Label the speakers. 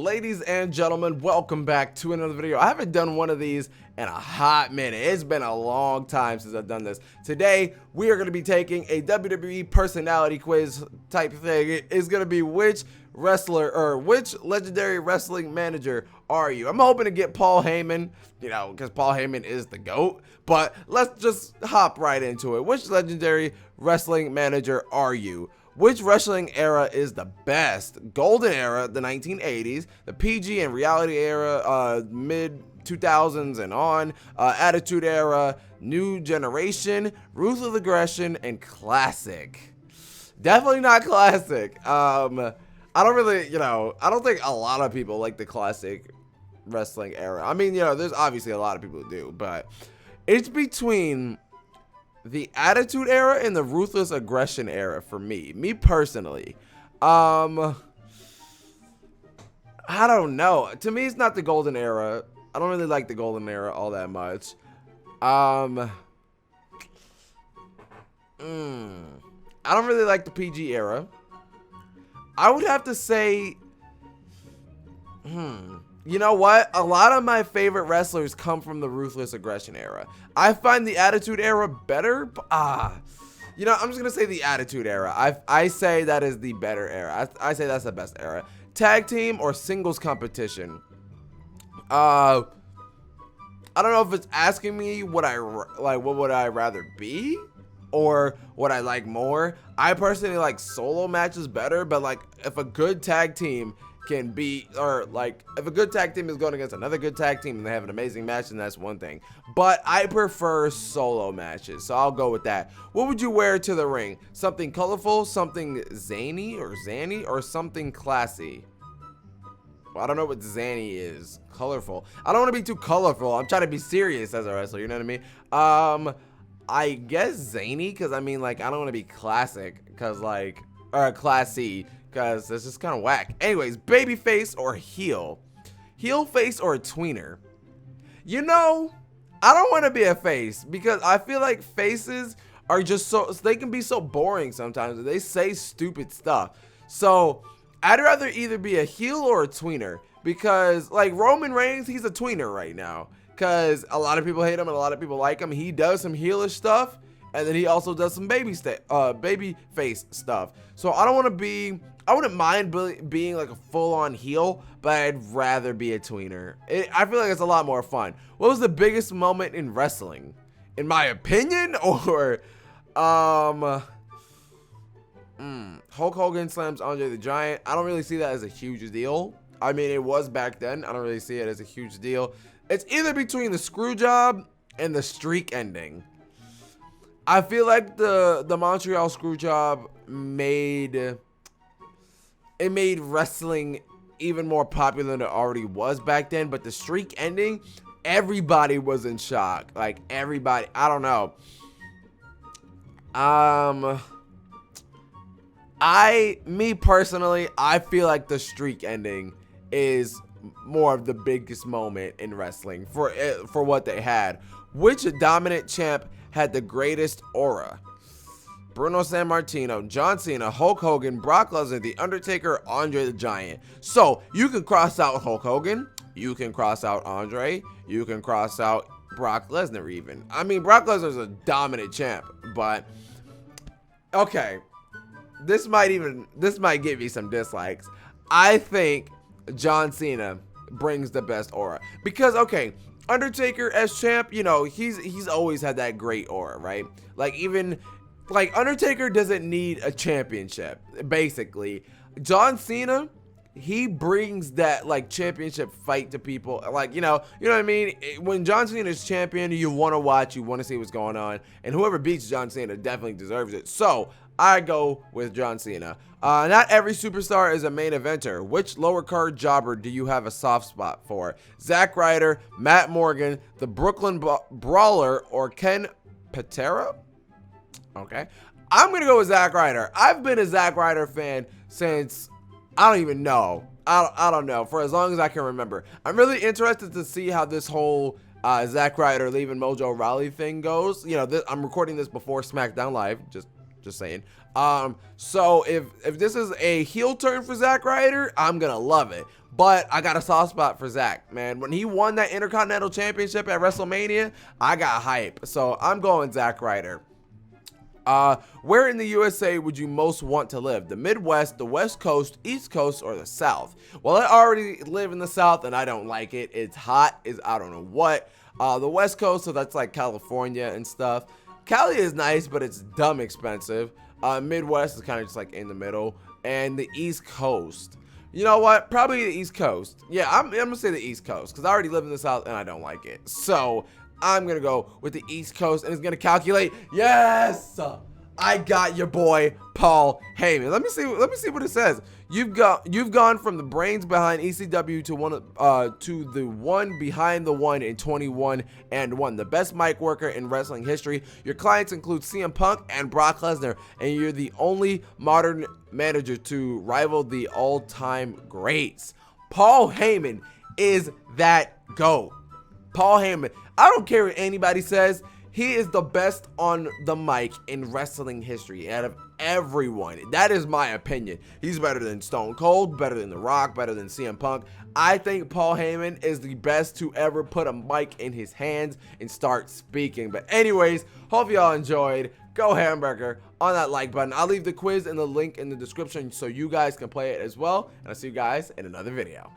Speaker 1: Ladies and gentlemen, welcome back to another video. I haven't done one of these in a hot minute. It's been a long time since I've done this. Today, we are going to be taking a WWE Personality Quiz type thing. It is going to be which wrestler or which legendary wrestling manager are you? I'm hoping to get Paul Heyman, because Paul Heyman is the GOAT. But let's just hop right into it. Which legendary wrestling manager are you? Which wrestling era is the best? Golden era, the 1980s, the PG and reality era, mid 2000s and on, attitude era, new generation, ruthless aggression, and classic. Definitely not classic. I don't really, I don't think a lot of people like the classic wrestling era. I mean, there's obviously a lot of people who do, but it's between the attitude era and the ruthless aggression era for me personally. I don't know. To me, it's not the golden era. I don't really like the golden era all that much. I don't really like the PG era. I would have to say, you know what? A lot of my favorite wrestlers come from the ruthless aggression era. I find the attitude era better. I'm just going to say the attitude era. I say that is the better era. I say that's the best era. Tag team or singles competition. I don't know if it's asking me what would I rather be or what I like more. I personally like solo matches better, but if a good tag team can be, or if a good tag team is going against another good tag team and they have an amazing match, then that's one thing. But I prefer solo matches, so I'll go with that. What would you wear to the ring? Something colorful, something zany, or something classy? Well, I don't know what zany is. Colorful. I don't want to be too colorful. I'm trying to be serious as a wrestler, you know what I mean? I guess zany, because I don't want to be classic, or classy, because it's just kind of whack. Anyways, baby face or heel? Heel face or a tweener? I don't want to be a face, because I feel like faces are just they can be so boring sometimes. They say stupid stuff. So I'd rather either be a heel or a tweener, because Roman Reigns, he's a tweener right now, because a lot of people hate him and a lot of people like him. He does some heelish stuff, and then he also does some baby face stuff. So I wouldn't mind being a full-on heel, but I'd rather be a tweener. I feel like it's a lot more fun. What was the biggest moment in wrestling? In my opinion, or Hulk Hogan slams Andre the Giant. I don't really see that as a huge deal. I mean, it was back then. I don't really see it as a huge deal. It's either between the screw job and the streak ending. I feel like the Montreal screw job made wrestling even more popular than it already was back then, but the streak ending, everybody was in shock. Everybody, I don't know. Me personally, I feel like the streak ending is more of the biggest moment in wrestling for what they had. Which dominant champ had the greatest aura? Bruno Sammartino, John Cena, Hulk Hogan, Brock Lesnar, The Undertaker, Andre the Giant. So you can cross out Hulk Hogan, you can cross out Andre, you can cross out Brock Lesnar even. I mean, Brock Lesnar's a dominant champ, but okay, this might give me some dislikes. I think John Cena brings the best aura, because Undertaker as champ, he's always had that great aura, right? Undertaker doesn't need a championship, basically. John Cena, he brings that championship fight to people. You know what I mean? When John Cena is champion, you want to watch, you want to see what's going on, and whoever beats John Cena definitely deserves it. So I go with John Cena. Not every superstar is a main eventer. Which lower card jobber do you have a soft spot for? Zack Ryder, Matt Morgan, the Brooklyn Brawler, or Ken Patera? Okay, I'm gonna go with Zack Ryder. I've been a Zack Ryder fan since I don't even know. I don't know, for as long as I can remember. I'm really interested to see how this whole Zack Ryder leaving Mojo Rawley thing goes. I'm recording this before SmackDown Live. Just saying. So if this is a heel turn for Zack Ryder, I'm gonna love it. But I got a soft spot for Zack, man. When he won that Intercontinental Championship at WrestleMania, I got hype. So I'm going Zack Ryder. Where in the USA would you most want to live? The Midwest, the West Coast, East Coast, or the South? Well, I already live in the South and I don't like it. It's hot, I don't know what. The West Coast, so that's like California and stuff. Cali is nice, but it's dumb expensive. Midwest is kind of just like in the middle. And the East Coast. You know what? Probably the East Coast. Yeah, I'm going to say the East Coast because I already live in the South and I don't like it. So I'm going to go with the East Coast, and it's going to calculate. Yes! I got your boy, Paul Heyman. Let me see what it says. You've gone from the brains behind ECW to the one behind the one in 21-1, the best mic worker in wrestling history. Your clients include CM Punk and Brock Lesnar, and you're the only modern manager to rival the all-time greats. Paul Heyman is that GOAT. Paul Heyman. I don't care what anybody says. He is the best on the mic in wrestling history out of everyone. That is my opinion. He's better than Stone Cold, better than The Rock, better than CM Punk. I think Paul Heyman is the best to ever put a mic in his hands and start speaking. But anyways, hope y'all enjoyed. Go hamburger on that like button. I'll leave the quiz and the link in the description so you guys can play it as well. And I'll see you guys in another video.